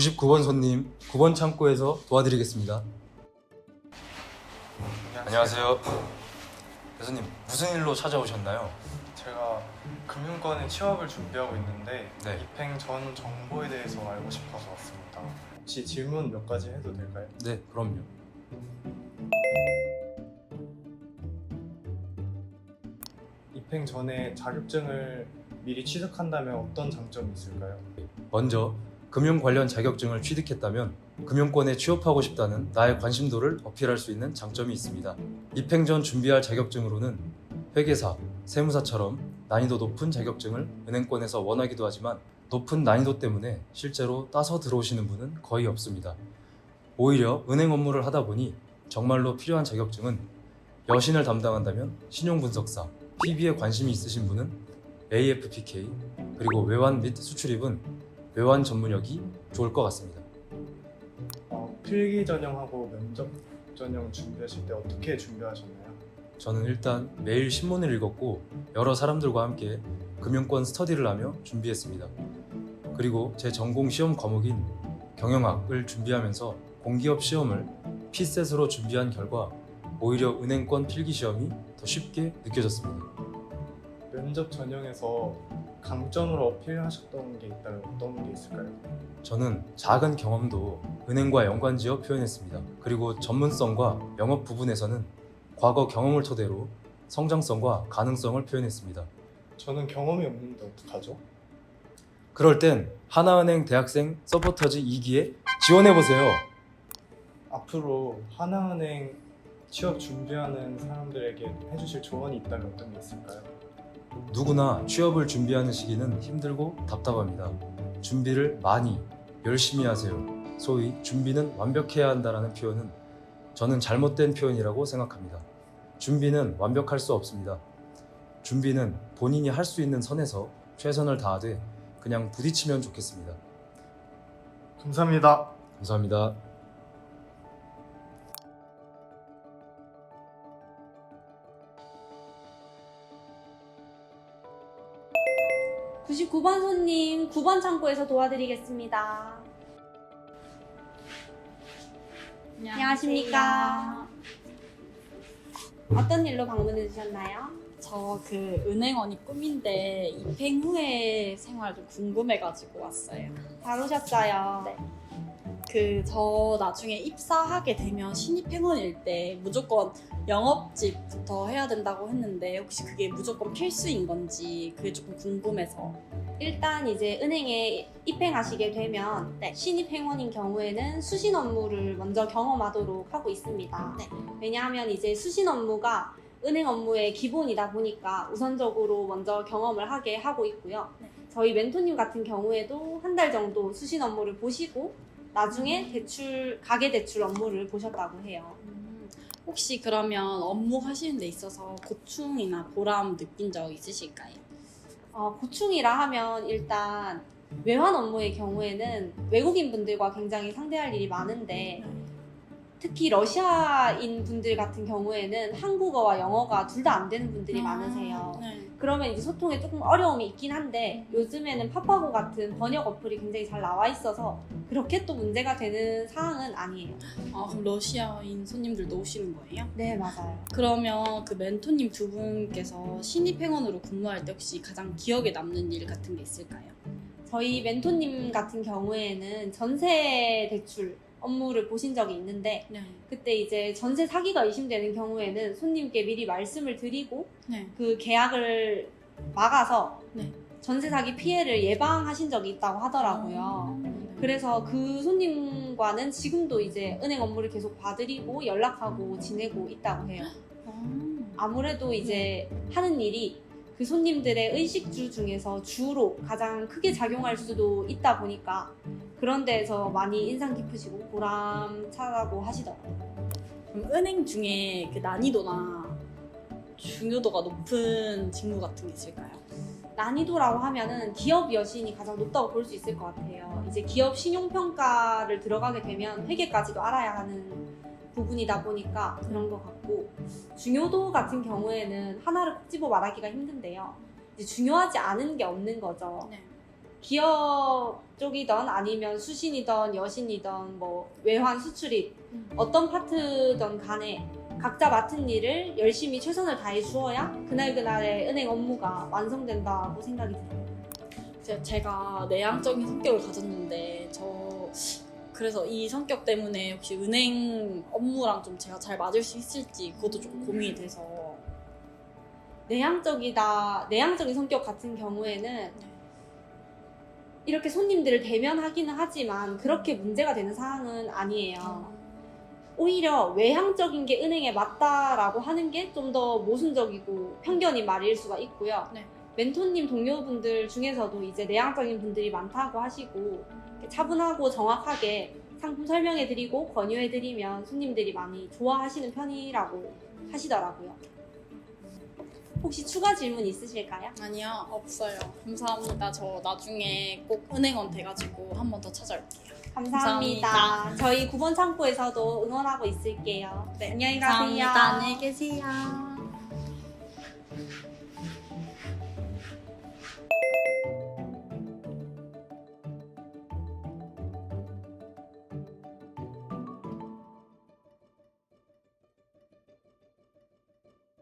99번 손님, 9번 창고에서 도와드리겠습니다. 안녕하세요. 교수님, 무슨 일로 찾아오셨나요? 제가 금융권에 취업을 준비하고 있는데 네. 입행 전 정보에 대해서 알고 싶어서 왔습니다. 혹시 질문 몇 가지 해도 될까요? 네, 그럼요. 입행 전에 자격증을 미리 취득한다면 어떤 장점이 있을까요? 먼저, 금융 관련 자격증을 취득했다면 금융권에 취업하고 싶다는 나의 관심도를 어필할 수 있는 장점이 있습니다. 입행 전 준비할 자격증으로는 회계사, 세무사처럼 난이도 높은 자격증을 은행권에서 원하기도 하지만 높은 난이도 때문에 실제로 따서 들어오시는 분은 거의 없습니다. 오히려 은행 업무를 하다 보니 정말로 필요한 자격증은 여신을 담당한다면 신용분석사, PB에 관심이 있으신 분은 AFPK, 그리고 외환 및 수출입은 외환 전문역이 좋을 것 같습니다. 필기 전형하고 면접 전형 준비하실 때 어떻게 준비하셨나요? 저는 일단 매일 신문을 읽었고 여러 사람들과 함께 금융권 스터디를 하며 준비했습니다. 그리고 제 전공 시험 과목인 경영학을 준비하면서 공기업 시험을 피셋으로 준비한 결과 오히려 은행권 필기 시험이 더 쉽게 느껴졌습니다. 면접 전형에서 강점으로 어필하셨던 게 있다면 어떤 게 있을까요? 저는 작은 경험도 은행과 연관지어 표현했습니다. 그리고 전문성과 영업 부분에서는 과거 경험을 토대로 성장성과 가능성을 표현했습니다. 저는 경험이 없는데 어떡하죠? 그럴 땐 하나은행 대학생 서포터즈 2기에 지원해보세요. 앞으로 하나은행 취업 준비하는 사람들에게 해주실 조언이 있다면 어떤 게 있을까요? 누구나 취업을 준비하는 시기는 힘들고 답답합니다. 준비를 많이, 열심히 하세요. 소위 준비는 완벽해야 한다는 표현은 저는 잘못된 표현이라고 생각합니다. 준비는 완벽할 수 없습니다. 준비는 본인이 할 수 있는 선에서 최선을 다하되 그냥 부딪히면 좋겠습니다. 감사합니다. 감사합니다. (99번) 손님, 9번 창고에서 도와드리겠습니다. 안녕하십니까. 어떤 일로 방문해 주셨나요? 저 그 은행원이 꿈인데 입행 후에 생활 좀 궁금해가지고 왔어요. 잘 오셨어요. 네. 저 나중에 입사하게 되면 신입 행원일 때 무조건 영업직부터 해야 된다고 했는데 혹시 그게 무조건 필수인 건지 그게 조금 궁금해서. 일단 이제 은행에 입행하시게 되면 네. 신입 행원인 경우에는 수신 업무를 먼저 경험하도록 하고 있습니다. 네. 왜냐하면 이제 수신 업무가 은행 업무의 기본이다 보니까 우선적으로 먼저 경험을 하게 하고 있고요. 네. 저희 멘토님 같은 경우에도 한 달 정도 수신 업무를 보시고 나중에 가계 대출 업무를 보셨다고 해요. 혹시 그러면 업무 하시는 데 있어서 고충이나 보람 느낀 적 있으실까요? 고충이라 하면 일단 외환 업무의 경우에는 외국인 분들과 굉장히 상대할 일이 많은데 특히 러시아인 분들 같은 경우에는 한국어와 영어가 둘 다 안 되는 분들이 많으세요. 네. 그러면 이제 소통에 조금 어려움이 있긴 한데 요즘에는 파파고 같은 번역 어플이 굉장히 잘 나와 있어서 그렇게 또 문제가 되는 사항은 아니에요. 그럼 러시아인 손님들도 오시는 거예요? 네, 맞아요. 그러면 그 멘토님 두 분께서 신입 행원으로 근무할 때 혹시 가장 기억에 남는 일 같은 게 있을까요? 저희 멘토님 같은 경우에는 전세 대출 업무를 보신 적이 있는데 네. 그때 이제 전세 사기가 의심되는 경우에는 손님께 미리 말씀을 드리고 네. 그 계약을 막아서 네. 전세 사기 피해를 예방하신 적이 있다고 하더라고요. 그래서 그 손님과는 지금도 이제 은행 업무를 계속 봐드리고 연락하고 지내고 있다고 해요. 아무래도 이제 하는 일이 그 손님들의 의식주 중에서 주로 가장 크게 작용할 수도 있다 보니까 그런 데에서 많이 인상 깊으시고 보람차다고 하시더라고요. 그럼 은행 중에 그 난이도나 중요도가 높은 직무 같은 게 있을까요? 난이도라고 하면은 기업 여신이 가장 높다고 볼 수 있을 것 같아요. 이제 기업 신용평가를 들어가게 되면 회계까지도 알아야 하는 부분이다 보니까 그런 것 같고 중요도 같은 경우에는 하나를 꼭 집어 말하기가 힘든데요. 이제 중요하지 않은 게 없는 거죠. 네. 기업 쪽이던 아니면 수신이던 여신이던 뭐 외환 수출입 어떤 파트든 간에 각자 맡은 일을 열심히 최선을 다해 주어야 그날그날의 은행 업무가 완성된다고 생각이 들어요. 제가 내향적인 성격을 가졌는데 그래서 이 성격 때문에 혹시 은행 업무랑 좀 제가 잘 맞을 수 있을지 그것도 좀 고민이 돼서. 내향적인 성격 같은 경우에는 이렇게 손님들을 대면하기는 하지만 그렇게 문제가 되는 상황은 아니에요. 오히려 외향적인 게 은행에 맞다라고 하는 게 좀 더 모순적이고 편견인 말일 수가 있고요. 네. 멘토님 동료분들 중에서도 이제 내향적인 분들이 많다고 하시고 이렇게 차분하고 정확하게 상품 설명해드리고 권유해드리면 손님들이 많이 좋아하시는 편이라고 하시더라고요. 혹시 추가 질문 있으실까요? 아니요, 없어요. 감사합니다. 저 나중에 꼭 은행원 돼가지고 한 번 더 찾아올게요. 감사합니다. 감사합니다. 저희 9번 창구에서도 응원하고 있을게요. 네, 안녕히 가세요. 감사합니다. 안녕히 계세요.